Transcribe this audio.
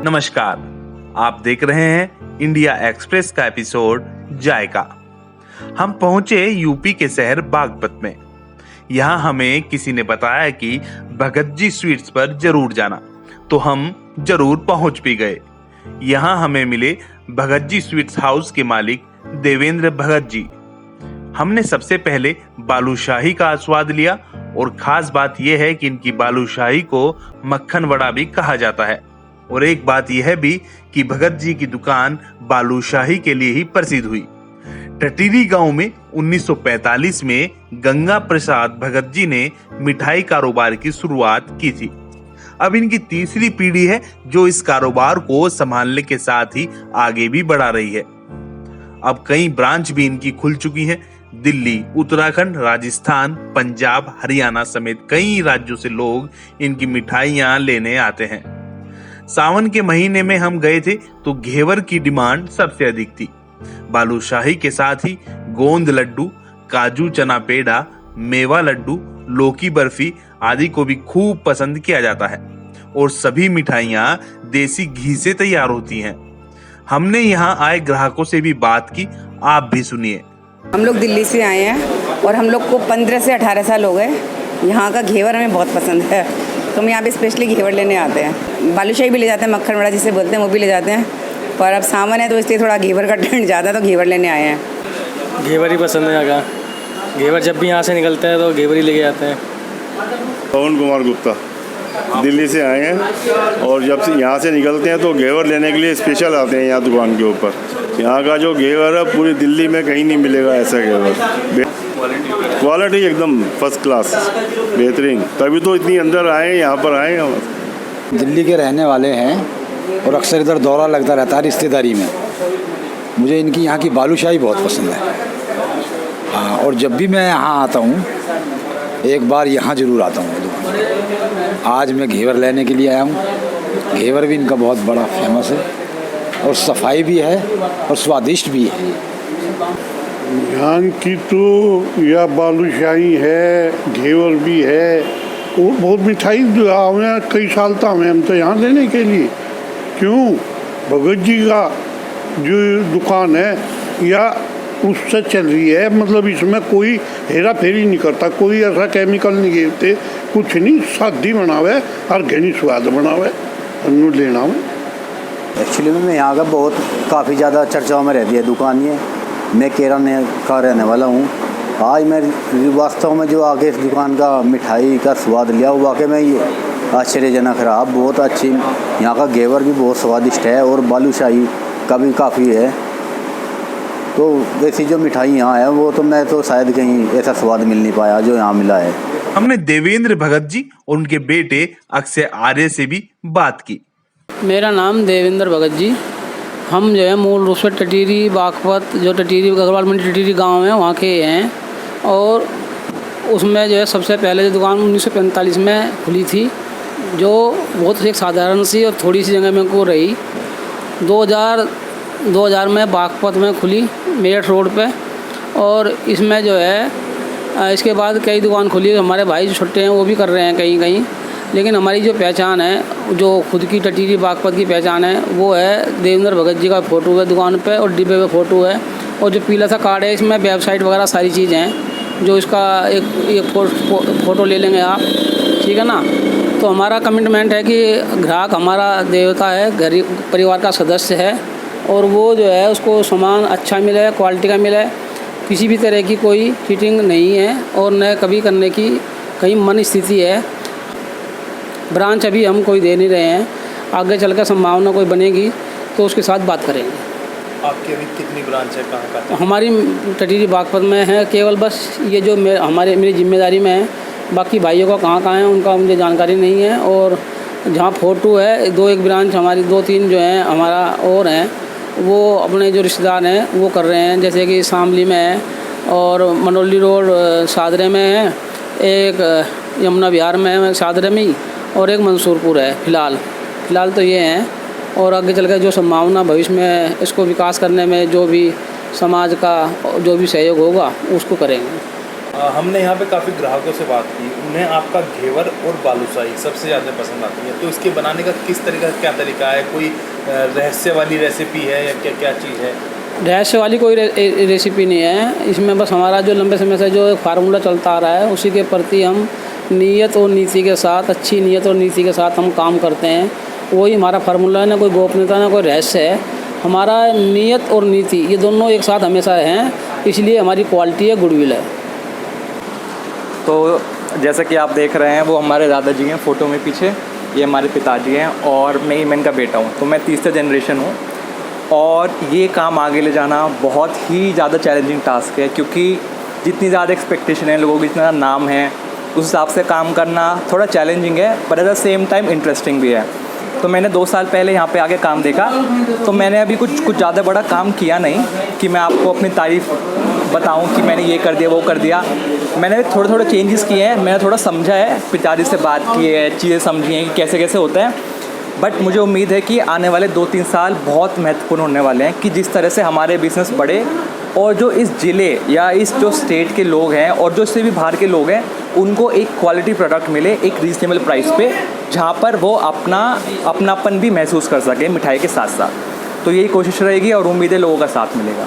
नमस्कार, आप देख रहे हैं इंडिया एक्सप्रेस का एपिसोड जायका। हम पहुंचे यूपी के शहर बागपत में। यहाँ हमें किसी ने बताया कि भगत जी स्वीट्स पर जरूर जाना, तो हम जरूर पहुंच भी गए। यहाँ हमें मिले भगत जी स्वीट्स हाउस के मालिक देवेंद्र भगत जी। हमने सबसे पहले बालूशाही का स्वाद लिया और खास बात यह है कि इनकी बालूशाही को मक्खन वड़ा भी कहा जाता है। और एक बात यह भी कि भगत जी की दुकान बालूशाही के लिए ही प्रसिद्ध हुई। टटीरी गांव में 1945 में गंगा प्रसाद भगत जी ने मिठाई कारोबार की शुरुआत की थी। अब इनकी तीसरी पीढ़ी है जो इस कारोबार को संभालने के साथ ही आगे भी बढ़ा रही है। अब कई ब्रांच भी इनकी खुल चुकी हैं। दिल्ली, उत्तराखंड, राजस्थान, पंजाब, हरियाणा समेत कई राज्यों से लोग इनकी मिठाइयां लेने आते हैं। सावन के महीने में हम गए थे तो घेवर की डिमांड सबसे अधिक थी। बालूशाही के साथ ही गोंद लड्डू, काजू चना पेड़ा, मेवा लड्डू, लौकी बर्फी आदि को भी खूब पसंद किया जाता है और सभी मिठाइयां देसी घी से तैयार होती हैं। हमने यहाँ आए ग्राहकों से भी बात की, आप भी सुनिए। हम लोग दिल्ली से आए हैं और हम लोग को 15 से 18 साल हो गए। यहाँ का घेवर हमें बहुत पसंद है, तो हम यहाँ पे स्पेशली घेवर लेने आते हैं। बालूशाही भी ले जाते हैं, मक्खन वड़ा जिसे बोलते हैं वो भी ले जाते हैं, पर अब सावन है तो इसलिए थोड़ा घेवर का ट्रेंड ज़्यादा है, तो घेवर लेने आए हैं। घेवर ही पसंद है यहाँ का। घेवर जब भी यहाँ से निकलते हैं तो घेवर ही लेके आते हैं। पवन कुमार गुप्ता, दिल्ली से आए हैं और जब से यहाँ से निकलते हैं तो घेवर लेने के लिए स्पेशल आते हैं यहाँ दुकान के ऊपर। यहाँ का जो घेवर है पूरी दिल्ली में कहीं नहीं मिलेगा ऐसा घेवर। क्वालिटी एकदम फर्स्ट क्लास, बेहतरीन, तभी तो इतनी अंदर आए, यहाँ पर आए हम। दिल्ली के रहने वाले हैं और अक्सर इधर दौरा लगता रहता है रिश्तेदारी में। मुझे इनकी यहाँ की बालूशाही बहुत पसंद है। हाँ, और जब भी मैं यहाँ आता हूँ एक बार यहाँ ज़रूर आता हूँ दुकान। आज मैं घेवर लेने के लिए आया हूँ। घेवर भी इनका बहुत बड़ा फेमस है और सफाई भी है और स्वादिष्ट भी है। यहाँ की तो यह बालूशाही है, घेवर भी है और बहुत मिठाई हमें कई साल था हम तो यहाँ लेने के लिए। क्यों? भगत जी का जो दुकान है या उससे चल रही है, मतलब इसमें कोई हेरा फेरी नहीं करता, कोई ऐसा केमिकल नहीं गिरते, कुछ नहीं, सादी बनावे और घनी स्वाद बनावे लेना हो। एक्चुअली में यहाँ का बहुत काफ़ी ज़्यादा चर्चाओं में रहती है दुकान ये। मैं केरल का रहने वाला हूँ। आज मैं वास्तव में जो आगे इस दुकान का मिठाई का स्वाद लिया वो वाकई में ये आश्चर्यजनक रहा। बहुत अच्छी, यहाँ का घेवर भी बहुत स्वादिष्ट है और बालूशाही का भी काफ़ी है। तो वैसी जो मिठाई यहाँ है वो तो मैं तो शायद कहीं ऐसा स्वाद मिल नहीं पाया जो यहाँ मिला है। हमने देवेंद्र भगत जी और उनके बेटे अक्षय आर्य से भी बात की। मेरा नाम देवेंद्र भगत जी। हम जो है मूल रूप से टटीरी बागपत, जो टटीरी गगरवाल मंडी टटीरी गांव है वहाँ के हैं। और उसमें जो है सबसे पहले जो दुकान 1945 में खुली थी, जो बहुत एक साधारण सी और थोड़ी सी जगह में को रही। 2000 में बागपत में खुली मेरठ रोड पे। और इसमें जो है इसके बाद कई दुकान खुली। हमारे भाई जो छोटे हैं वो भी कर रहे हैं कहीं कहीं, लेकिन हमारी जो पहचान है, जो खुद की टटीरी बागपत की पहचान है, वो है देवेंद्र भगत जी का फ़ोटो है दुकान पे और डिब्बे पे फ़ोटो है। और जो पीला सा कार्ड है इसमें वेबसाइट वगैरह सारी चीज़ें हैं। जो इसका एक फ़ोटो ले लेंगे आप, ठीक है ना। तो हमारा कमिटमेंट है कि ग्राहक हमारा देवता है, गरीब परिवार का सदस्य है, और वो जो है उसको सामान अच्छा मिले, क्वालिटी का मिले, किसी भी तरह की कोई चीटिंग नहीं है और न कभी करने की कहीं मन स्थिति है। ब्रांच अभी हम कोई दे नहीं रहे हैं, आगे चलकर संभावना कोई बनेगी तो उसके साथ बात करेंगे। आपकी अभी कितनी ब्रांच है, कहाँ का? हमारी टटीरी बागपत में है केवल, बस ये जो मेरी जिम्मेदारी में है। बाकी भाइयों का कहाँ है उनका मुझे जानकारी नहीं है। और जहाँ फ़ोटो है 2-1 ब्रांच हमारी, 2-3 जो हैं हमारा और हैं, वो अपने जो रिश्तेदार हैं वो कर रहे हैं। जैसे कि शामली में है और मनोली रोड सादरे में है, एक यमुना विहार में है सादरे में, और एक मंसूरपुर है। फ़िलहाल तो ये हैं। और आगे चलकर जो संभावना भविष्य में इसको विकास करने में जो भी समाज का जो भी सहयोग होगा उसको करेंगे। हमने यहाँ पे काफ़ी ग्राहकों से बात की, उन्हें आपका घेवर और बालूशाही सबसे ज़्यादा पसंद आती है। तो इसके बनाने का किस तरीका क्या तरीका है, कोई रहस्य वाली रेसिपी है या क्या क्या चीज़ है? रहस्य वाली कोई रेसिपी नहीं है इसमें, बस हमारा जो लंबे समय से जो एक फार्मूला चलता आ रहा है उसी के प्रति हम नीयत और नीति के साथ, अच्छी नीयत और नीति के साथ हम काम करते हैं। वही हमारा फार्मूला है, ना कोई गोपनीयता ना कोई रहस्य है। हमारा नीयत और नीति ये दोनों एक साथ हमेशा हैं, इसलिए हमारी क्वालिटी है, गुडविल है। तो जैसा कि आप देख रहे हैं वो हमारे दादाजी हैं फ़ोटो में पीछे, ये हमारे पिताजी हैं और मैं इनका बेटा हूँ। तो मैं तीसरा जनरेशन हूँ और ये काम आगे ले जाना बहुत ही ज़्यादा चैलेंजिंग टास्क है, क्योंकि जितनी ज़्यादा एक्सपेक्टेशन है लोगों की, जितना नाम है, उस हिसाब से काम करना थोड़ा चैलेंजिंग है, पर at the same time interesting भी है। तो मैंने 2 साल पहले यहाँ पे आके काम देखा, तो मैंने अभी कुछ ज़्यादा बड़ा काम किया नहीं कि मैं आपको अपनी तारीफ़ बताऊं कि मैंने ये कर दिया वो कर दिया। मैंने थोड़े चेंजेस किए हैं, मैंने थोड़ा समझा है, पिताजी से बात की है, चीज़ें समझी हैं कि कैसे कैसे होता है। बट मुझे उम्मीद है कि आने वाले 2-3 साल बहुत महत्वपूर्ण होने वाले हैं कि जिस तरह से हमारे बिज़नेस बढ़े और जो इस ज़िले या इस जो स्टेट के लोग हैं और जो इससे भी बाहर के लोग हैं उनको एक क्वालिटी प्रोडक्ट मिले एक रीज़नेबल प्राइस पे, जहाँ पर वो अपनापन भी महसूस कर सकें मिठाई के साथ साथ। तो यही कोशिश रहेगी और उम्मीद है लोगों का साथ मिलेगा।